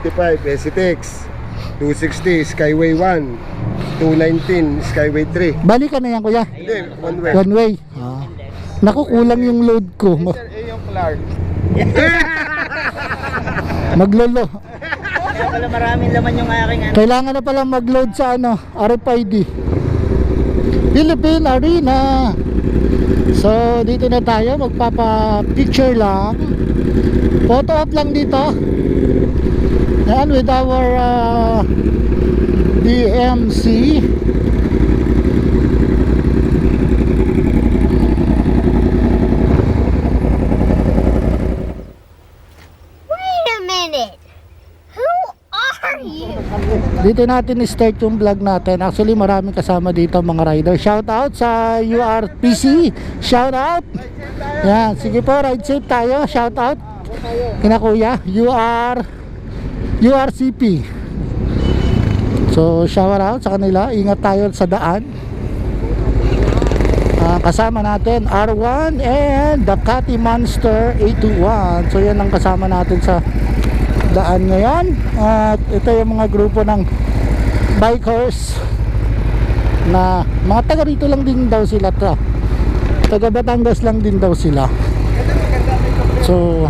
55 SCTX, 260 Skyway 1, 219 Skyway 3. Balikan na yan kuya. Hindi, one way. One way. Naku, kulang yung load ko. Yung Clark. Maglolo. Kaya pala maraming laman yung aking ano. Kailangan na pala mag-load sa RFID. Philippine Arena. So dito na tayo, magpapa-picture lang. Photo op lang dito. And with our DMC. Wait a minute. Who are you? Dito natin i-start yung vlog natin. Actually maraming kasama dito mga rider. Shout out sa URPC. Shout out. Yan, sige po, ride safe tayo. Shout out kina kuya URCP. So shout out sa kanila. Ingat tayo sa daan. Kasama natin R1 and Ducati Monster 821. So yan ang kasama natin sa daan ngayon. At ito yung mga grupo ng bikers na mga taga rito lang din daw sila to. Taga Batangas lang din daw sila. So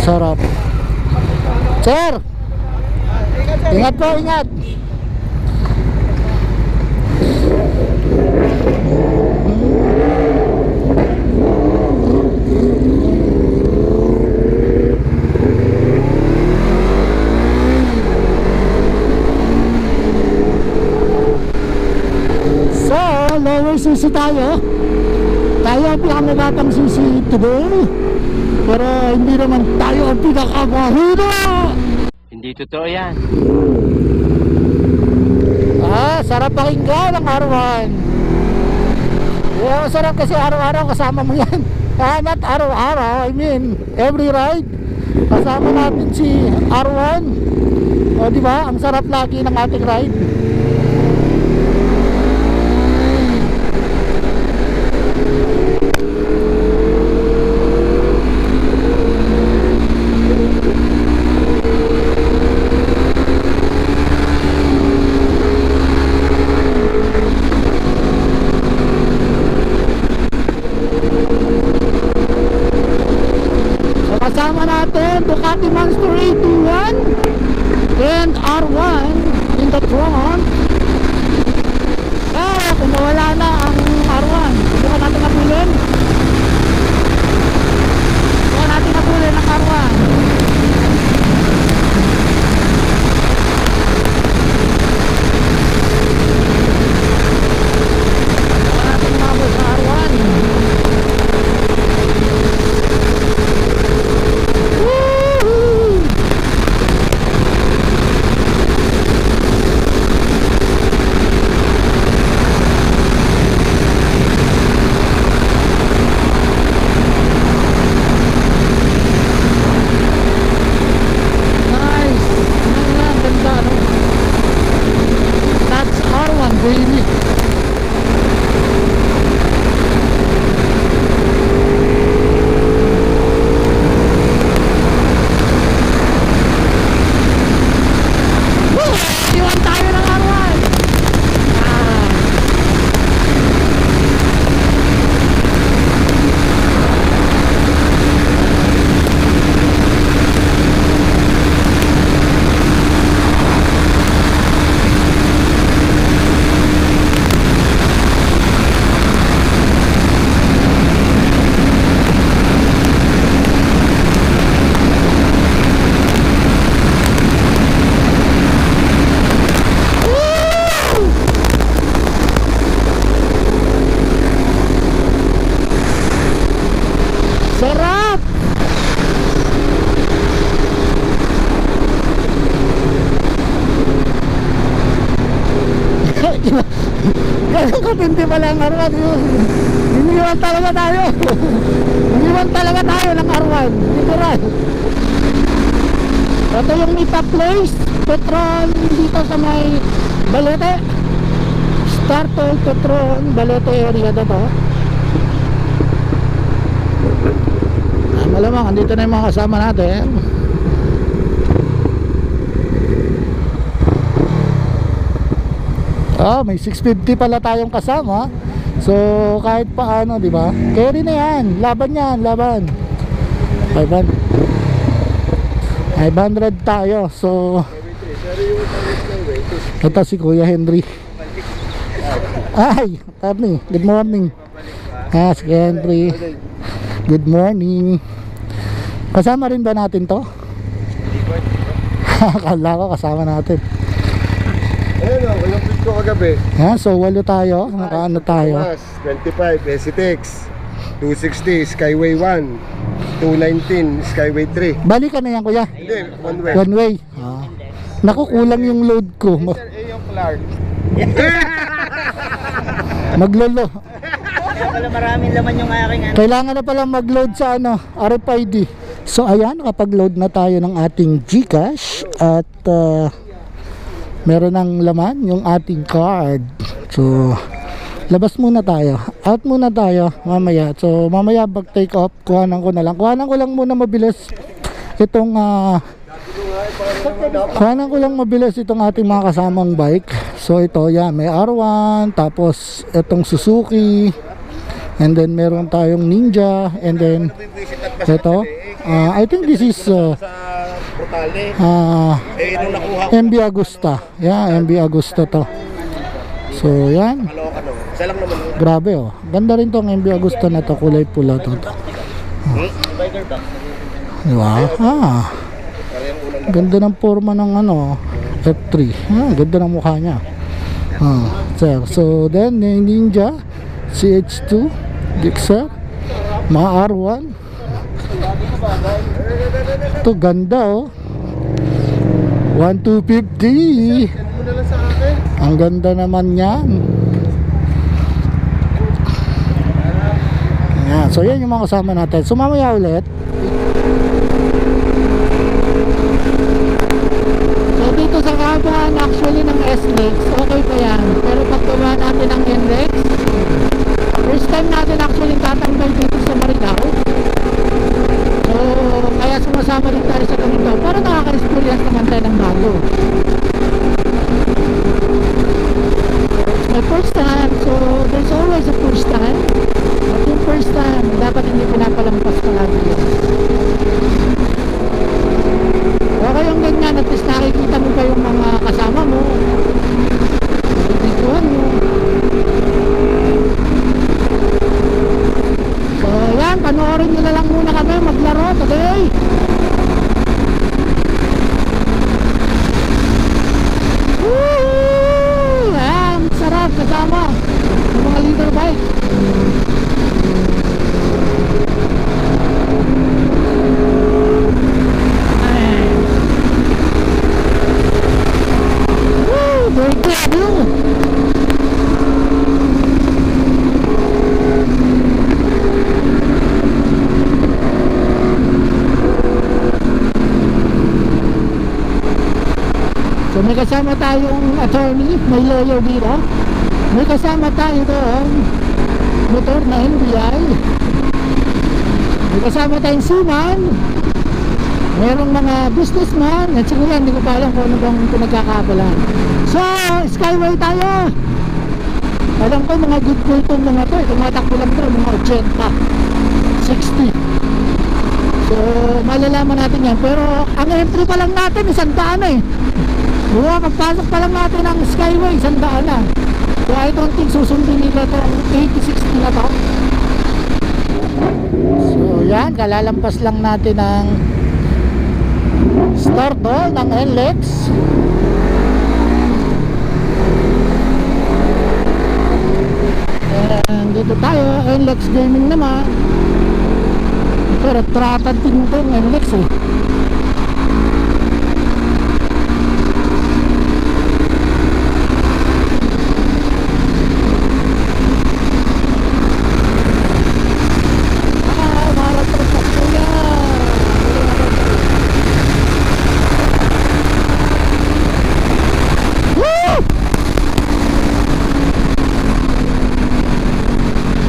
sarap. Sir, ingat po, ingat. Lower CC tayo. Tayo ang pinakamabatang CC today. Pero hindi naman tayo ang pinakamahina. Hindi totoo yan. Sarap pakinggan ang R1. Yeah, sarap kasi araw-araw kasama mo yan. Not araw-araw, I mean every ride kasama natin si R1. O diba, ang sarap lagi ng ating ride. Kasama natin Ducati Monster 821 and R1 in the front. Kung nawala na ang R1, bukan natin napulin. Bukan natin napulin ang R1. Bukan natin mabot sa R1. Sarap! Ganun katindi pala ang R1. Iniwan talaga tayo. Iniwan talaga tayo ng R1. Literal. Ito yung meetup place. Petron dito sa may Balete. Startol Petron Balete area na to. malamang andito na yung mga kasama natin. May 650 pala tayong kasama. So kahit paano, di ba? Carry na yan. Laban yan, laban. 500 tayo. So ito si Kuya Henry. Ay, Tony, good morning. Si Henry. Good morning. Kasama rin ba natin to? Akala ko kasama natin. Ayun o, walang pick ko kagabi. So 8 tayo. Nakaano tayo? 25, SCTX 260, Skyway 1 219, Skyway 3. Balikan na yan, kuya. Hindi, one way. One way. Naku, kulang yung load ko. Sir A yung Clark. Maglolo. Kaya pala maraming laman yung aking ano. Kailangan na pala mag-load sa RFID. So ayan, nakapag-load na tayo ng ating GCash at meron ng laman yung ating card. So labas muna tayo. Out muna tayo mamaya. So mamaya pag take off, kuhanan ko lang muna mabilis itong itong ating mga kasamang bike. So ito yan, may R1, tapos itong Suzuki, and then meron tayong Ninja, and then ito I think this is MB Agusta. MB Agusta to. So yan, grabe ganda rin tong MB Agusta na to, kulay pula to. Diba? Ganda ng forma ng F3. Ganda ng mukha niya. Sir. So then yung Ninja CH2 Gixxer, mga R1. Ito ganda 1250. Ang ganda naman yan. So yan yung mga kasama natin. So mamaya ulit. Dito sa kahabaan actually ng SLEX, okay pa yan. Pero paggawa natin ng NLEX, first time natin actually tatambay dito sa Marilao. So kaya sumasama rin tayo sa ganito para nakaka-experience naman tayo ng bago. It's my first time, so there's always a first time. At yung first time, dapat hindi pinapalampas palagi yun. Okay yung ganyan, at least nakikita mo pa yung mga kasama mo, nabibiguan mo. So yan, panoorin nyo na lang muna kami maglaro today. Woo! Yan, sarap kasama yung mga leader bike. Very good view. So may kasama tayong attorney, may lawyer dito. May kasama tayo doon motor na NBI. May kasama tayong suman. Merong mga businessman. At siguro hindi ko pa alam kung ano bang pinagkakabalan. So, Skyway tayo. Alam ko mga good cool itong mga to. Tumatakbo lang ito, mga 80, 60. So, malalaman natin yan. Pero, ang entry pa lang natin, 100 Buwa, pagpasok pa lang natin ang Skyway, 100 na. So, I don't think susundin nila itong 80-60 na to. So, yan. Kalalampas lang natin ang start ng NLEX. And dito tayo, NLEX Gaming naman. Pero tratad din ito ng NLEX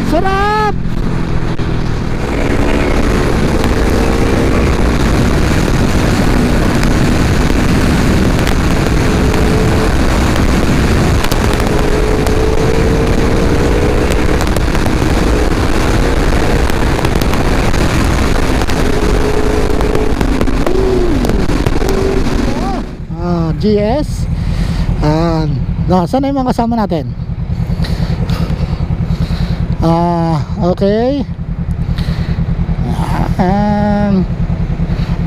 Sarap! GS. Saan na yung mga kasama natin? Okay.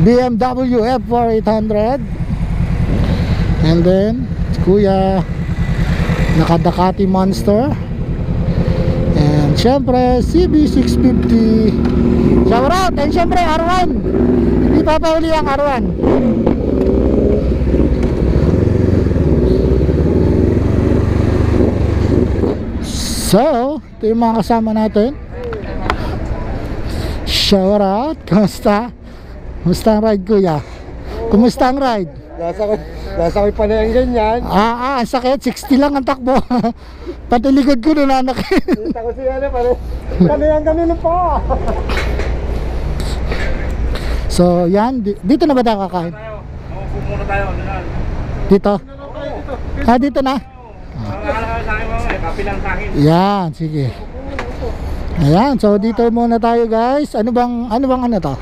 BMW F4 800. And then Kuya naka Ducati Monster. And syempre CB650. Shout out. And syempre R1. Hindi papauli ang R1. So, ito yung mga kasama natin. Shout out. Kumusta? Kumusta ang ride, kuya? Kumusta ang ride? Nasa ko pa na yung ganyan. Ang sakit. 60 lang ang takbo. Pati likod ko nananakit. Kita ko siya na pare. Kanayan kanina pa. So, yan. Dito na ba tayo kakain? Muna tayo. Dito? Dito na? Kapi lang sa akin. Yan, sige. Ayan, so dito muna tayo guys. Ano bang ano to?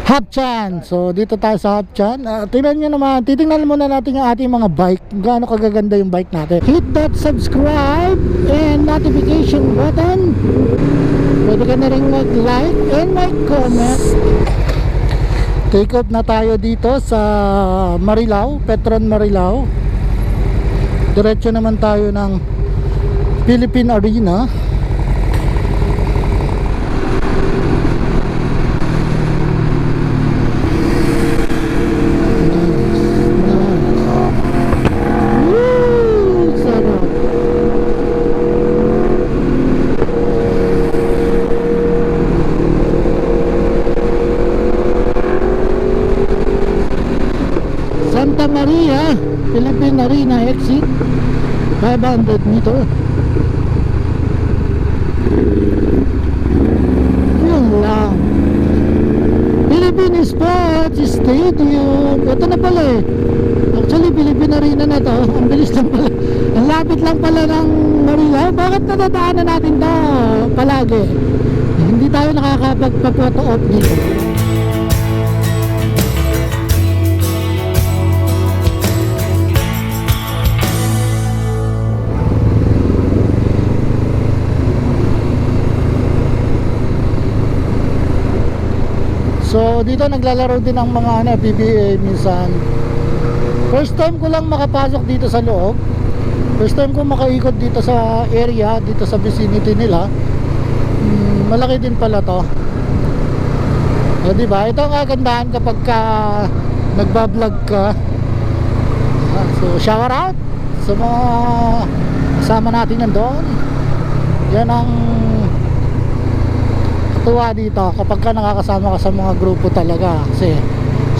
Hapchan. So dito tayo sa Hapchan. Tingnan nyo naman, titingnan muna natin yung ating mga bike. Gaano kagaganda yung bike natin. Hit that subscribe and notification button. Pwede ka na rin mag-like and mag-comment. Take off na tayo dito sa Marilao, Petron Marilao. Diretso naman tayo ng Philippine Arena. Sarap. Santa Maria, Philippine Arena exit. 500 meter. Yun lang. Philippine Sports Stadium. Ito na pala eh. Actually, Philippine Arena na to. Ang bilis lang pala. Ang lapit lang pala ng Marilao. Bakit natataanan natin to palagi? Hindi tayo nakakapagpa-photo op dito. So dito naglalaro din ang mga PBA minsan. First time ko lang makapasok dito sa loob. First time ko makaikot dito sa area, dito sa vicinity nila. Malaki din pala to. Diba? Ito ang kagandahan kapag nagbablog ka. So shout out sa mga kasama natin nandoon. Yan ang tuwa dito kapag ka nakakasama ka sa mga grupo talaga, kasi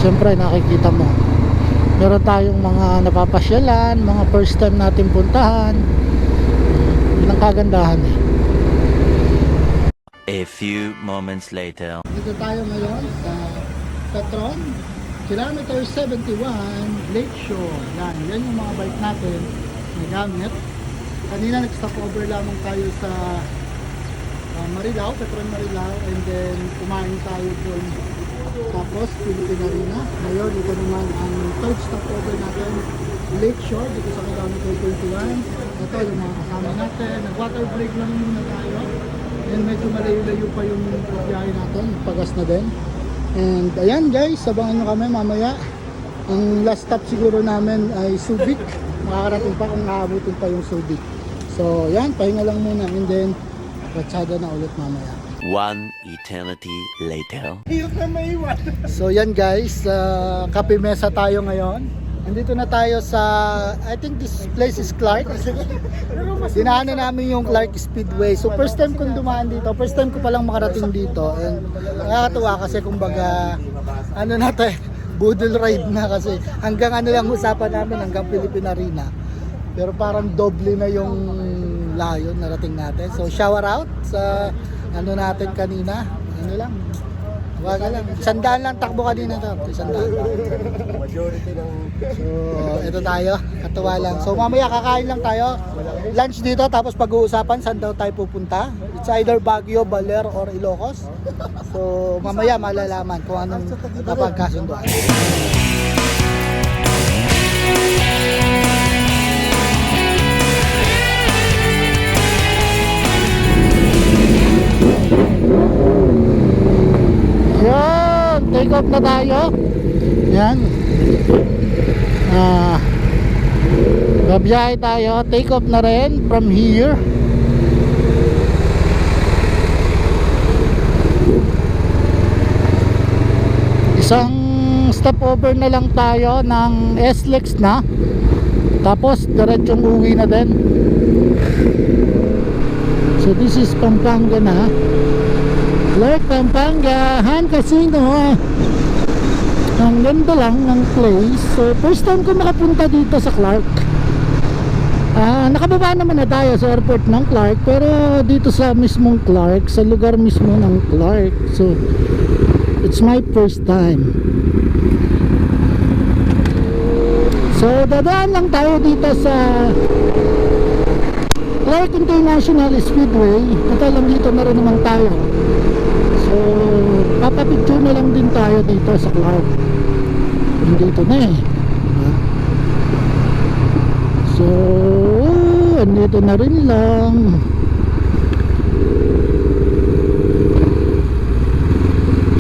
syempre nakikita mo meron tayong mga napapasyalan, mga first time natin puntahan. Yun ang kagandahan eh. A few moments later. Dito tayo ngayon sa Petron Kilometer 71 Lakeshore. Yan yung mga bike natin na gamit. Kanina nag-stop over lamang tayo sa Marilao, Petron Marilao, and then kumain tayo doon. Tapos Philippine Arena. Ngayon ito naman ang third stopover natin, Lakeshore, dito sa kilometer 21. Ito yung mga kasama natin. Nag-water break lang muna tayo. And medyo malayo-layo pa yung biyahe natin. Pagas na din. And ayan guys, sabangan nyo kami mamaya. Ang last stop siguro namin ay Subic. Makakarating pa kung naabutin pa yung Subic. So ayan, pahinga lang muna. And then Ratsada na ulit mamaya. One eternity later. So yan guys, Kape Mesa tayo ngayon. Nandito na tayo sa, I think this place is Clark. Dinaanan namin yung Clark Speedway. So first time kong dumaan dito, first time ko palang makarating dito. And nakakatuwa kasi kumbaga, ano natin, budol ride na kasi. Hanggang ano lang usapan namin, hanggang Philippine Arena. Pero parang doble na yung layo narating natin. So shower out sa ano natin kanina. Ano lang, waga lang. 100 lang takbo kanina to. 100 lang. Majority ng... So ito tayo, katuwa lang. So mamaya kakain lang tayo. Lunch dito, tapos pag-uusapan saan daw tayo pupunta. It's either Baguio, Baler, or Ilocos. So mamaya malalaman kung anong napagkasunduan. Yan, take off na tayo. Yan. Babiyahe tayo, take off na rin from here. Isang stopover na lang tayo ng SLEX na. Tapos diretsong uwi na din. So this is Pampanga na. Clark, Pampanga, Han Casino. Ang ganda lang ng place. So first time ko makapunta dito sa Clark. Nakababa naman na tayo sa airport ng Clark, pero dito sa mismong Clark, sa lugar mismo ng Clark. So it's my first time. So dadaan lang tayo dito sa Clark International Speedway. At alam, dito na rin naman tayo. So papapicture na lang din tayo dito sa Clark. Dito na eh. So andito na rin lang.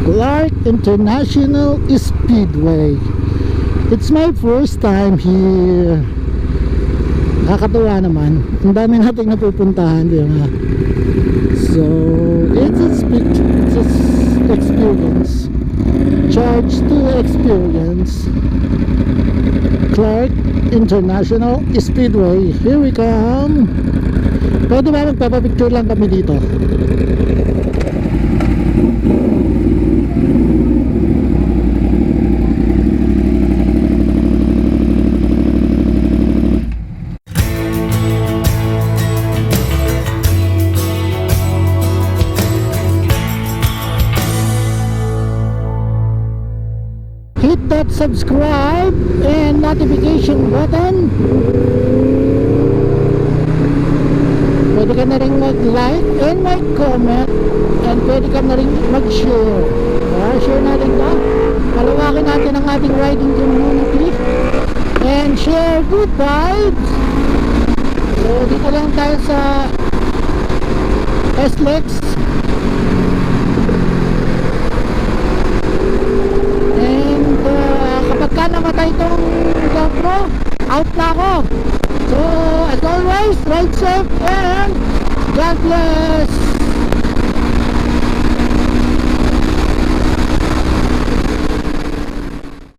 Clark International Speedway. It's my first time here. Nakakatuwa naman. Ang dami nating napupuntahan, di ba? So it's an experience. Charge to experience. Clark International Speedway. Here we come. Pwede ba magpapapicture lang kami dito? Hit that subscribe and notification button. Pwede ka na rin mag-like and mag-comment, and pwede ka na rin mag-share. Share natin na. Palawakin natin ang ating riding community and share good vibes. So dito lang tayo sa SLEX. Kapag ka namatay itong GoPro, out na ako. So as always, ride safe and God bless.